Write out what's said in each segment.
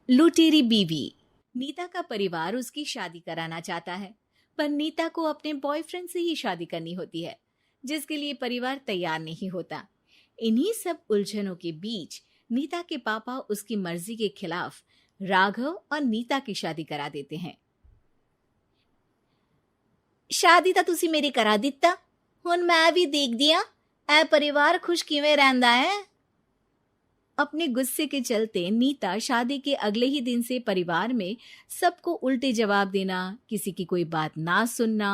लुटेरी बीवी। नीता का परिवार उसकी शादी कराना चाहता है, पर नीता को अपने बॉयफ्रेंड से ही शादी करनी होती है, जिसके लिए परिवार तैयार नहीं होता। इन्हीं सब उलझनों के बीच नीता के पापा उसकी मर्जी के खिलाफ राघव और नीता की शादी करा देते हैं। शादी ਤਾਂ ਤੁਸੀਂ ਮੇਰੀ ਕਰਾ ਦਿੱਤਾ, ਹੁਣ मैं भी देख दिया ए परिवार खुश किवें रहंदा है। अपने गुस्से के चलते नीता शादी के अगले ही दिन से परिवार में सबको उल्टे जवाब देना, किसी की कोई बात ना सुनना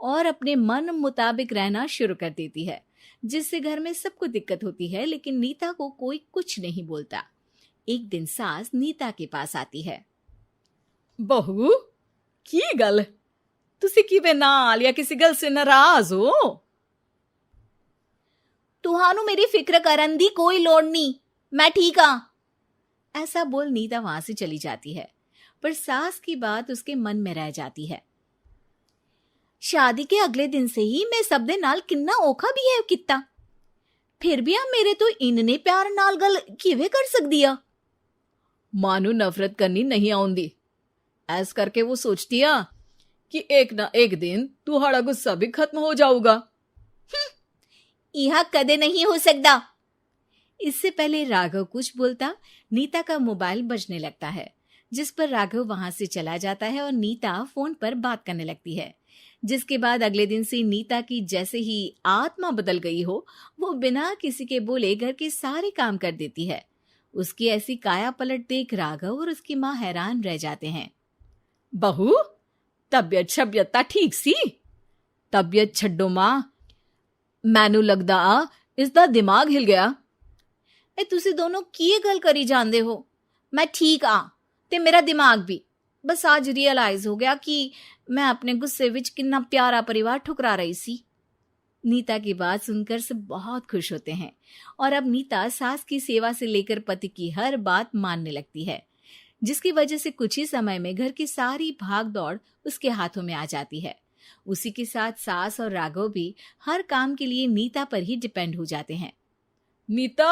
और अपने मन मुताबिक रहना शुरू कर देती है, जिससे घर में सबको दिक्कत होती है, लेकिन नीता को कोई कुछ नहीं बोलता। एक दिन सास नीता के पास आती है। बहू की गल, तुसी किवें नाल या किसी गल से नाराज हो? तुहानू मेरी फिक्र करन दी कोई लोड़ नहीं, मैं ठीक हाँ। ऐसा बोल नीता वहां से चली जाती है, पर सास की बात उसके मन में रह जाती है। शादी के अगले दिन से ही मैं सब दे नाल किन्ना औखा बिहेव किता, फिर भी आ मेरे तो इन्ने प्यार नाल गल किवें कर सकदी आ। मां नू नफरत करनी नहीं आउंदी, ऐस करके वो सोचती आ कि एक ना एक दिन तुम्हारा गुस्सा भी खत्म हो जाऊगा। यह कदे नहीं हो सकता। इससे पहले राघव कुछ बोलता, नीता का मोबाइल बजने लगता है, जिस पर राघव वहां से चला जाता है और नीता फोन पर बात करने लगती है। जिसके बाद अगले दिन से नीता की जैसे ही आत्मा बदल गई हो, वो बिना किसी के बोले घर के सारे काम कर देती है। उसकी ऐसी काया पलट देख राघव और उसकी माँ हैरान रह जाते हैं। बहू तबियत शबियत ता ठीक सी? तबियत छड्डो मां, मैनू लगदा इसदा दिमाग हिल गया। ए तुसी दोनों की गल करी जांदे हो? मैं ठीक आ ते मेरा दिमाग भी। बस आज रियलाइज हो गया कि मैं अपने गुस्से विच कितना प्यारा परिवार ठुकरा रही सी। नीता की बात सुनकर सब बहुत खुश होते हैं और अब नीता सास की सेवा से लेकर पति की हर बात मानने लगती है, जिसकी वजह से कुछ ही समय में घर की सारी भाग दौड़ उसके हाथों में आ जाती है। उसी के साथ सास और राघव भी हर काम के लिए नीता पर ही डिपेंड हो जाते हैं। नीता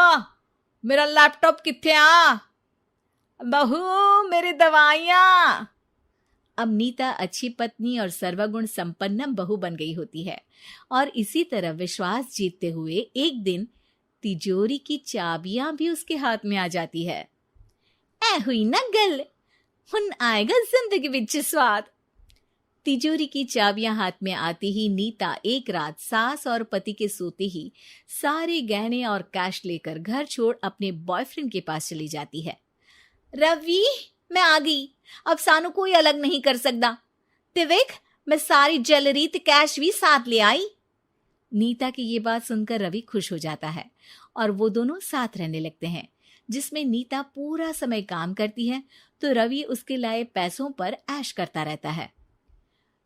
मेरा लैपटॉप किथे आ? बहू मेरी दवाइयां। अब नीता अच्छी पत्नी और सर्वगुण संपन्न बहू बन गई होती है और इसी तरह विश्वास जीतते हुए एक दिन तिजोरी की चाबियां भी उसके हाथ में आ जाती है। ऐ हुई ना गल, हुन आएगा जिंदगी विच स्वाद। तिजोरी की चाबियां हाथ में आती ही नीता एक रात सास और पति के सोते ही सारे गहने और कैश लेकर घर छोड़ अपने बॉयफ्रेंड के पास चली जाती है। रवि मैं आ गई, अब सानू कोई अलग नहीं कर सकता। ते वेख मैं सारी ज्वेलरी ते कैश भी साथ ले आई। नीता की ये बात सुनकर रवि खुश हो जाता है और वो दोनों साथ रहने लगते हैं, जिसमें नीता पूरा समय काम करती है तो रवि उसके लाए पैसों पर ऐश करता रहता है।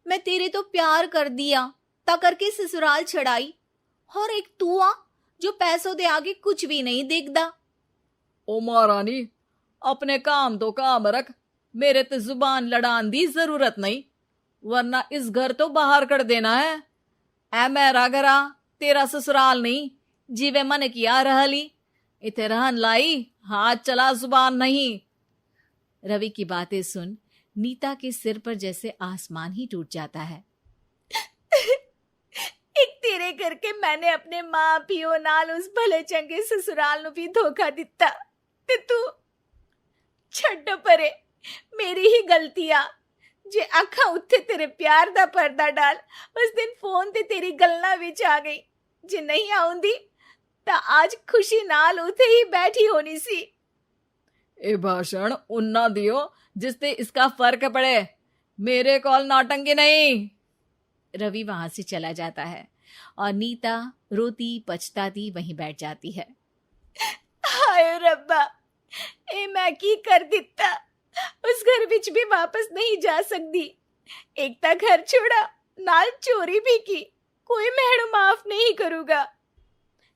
मैं तेरे तो प्यार कर दिया ता करके ससुराल छड़ाई, और एक तू आ जो पैसों दे आगे कुछ भी नहीं देखदा। ओ महारानी अपने काम तो काम रख, मेरे ते जुबान लड़ान दी जरूरत नहीं, वरना इस घर तो बाहर कर देना है। ऐ मेरा घरा तेरा ससुराल नहीं, जीवे मन किया रहली इथे रहन लाई, हाथ चला जुबान नहीं। रवि की बातें सुन नीता के सिर पर जैसे आसमान ही टूट जाता है। एक तेरे करके मैंने अपने मां पियो नाल उस भले चंगे ससुराल नु भी धोखा दिता ते तू छड्ड परे, मेरी ही गलती आ जे अखा उत्थे तेरे प्यार दा पर्दा डाल उस दिन फोन ते तेरी गल्ला विच आ गई। जे नहीं आउंदी ता आज खुशी नाल उथे ही बैठी होनी सी। ए भाषण उन्ना दियो जिससे इसका फर्क पड़े, मेरे कॉल नौटंकी नहीं। रवि वहां से चला जाता है और नीता रोती पछताती वहीं बैठ जाती है। हाय रब्बा, ए मैं की कर दिता, उस घर विच भी वापस नहीं जा सकती। एक ता घर छोड़ा, नाल चोरी भी की, कोई मेहणु माफ नहीं करूंगा।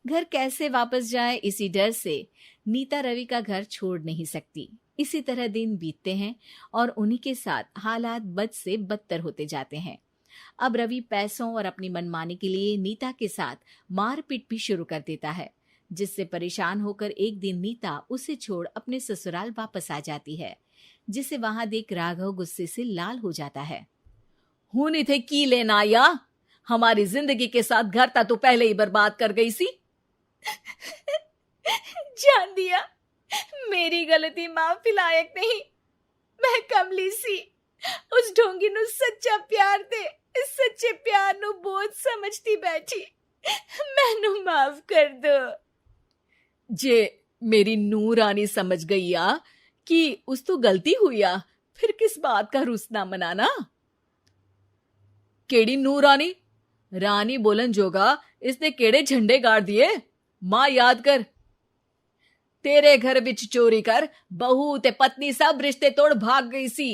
घर कैसे वापस जाए इसी डर से नीता रवि का घर छोड़ नहीं सकती। इसी तरह दिन बीतते हैं और उन्हीं के साथ हालात बद से बदतर होते जाते हैं। अब रवि पैसों और अपनी मनमानी के लिए नीता के साथ मारपीट भी शुरू कर देता है, जिससे परेशान होकर एक दिन नीता उसे छोड़ अपने ससुराल वापस आ जाती है। जिसे वहां देख राघव गुस्से से लाल हो जाता है। हूं थे की लेना या हमारी जिंदगी के साथ घर ता तो पहले ही बर्बाद कर गई सी। जान दिया, मेरी गलती माफी लायक नहीं। मैं कमली सी उस ढोंगी नु सच्चा प्यार दे इस सच्चे प्यार नु बोझ समझती बैठी। मैनू माफ कर दो। जे मेरी नूर रानी समझ गई आ कि उस तो गलती हुई आ, फिर किस बात का रुसना मनाना। केड़ी नूर रानी? रानी बोलन जोगा इसने केड़े झंडे गाड़ दिए? मां याद कर, तेरे घर बिच चोरी कर बहू ते पत्नी सब रिश्ते तोड़ भाग गई सी।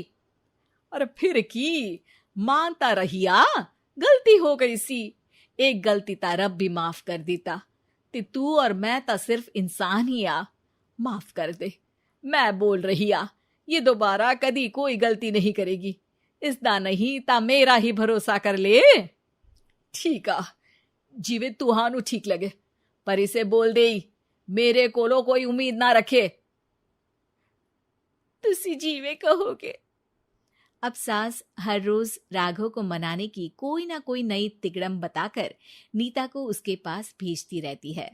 और फिर की मानता रहिया, गलती हो गई सी। एक गलती ता रब भी माफ कर देता ते तू और मैं ता सिर्फ इंसान ही आ। माफ कर दे, मैं बोल रही आ ये दोबारा कदी कोई गलती नहीं करेगी। इसदा नहीं ता मेरा ही भरोसा कर ले। ठीक आ, जिवे तुहानू ठीक लगे, पर इसे बोल दे मेरे कोलो कोई उम्मीद ना रखे। तुसी जीवे कहोगे। अब सास हर रोज राघव को मनाने की कोई ना कोई नई तिकड़म बताकर नीता को उसके पास भेजती रहती है,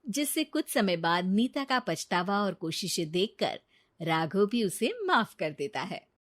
जिससे कुछ समय बाद नीता का पछतावा और कोशिशें देखकर राघव भी उसे माफ कर देता है।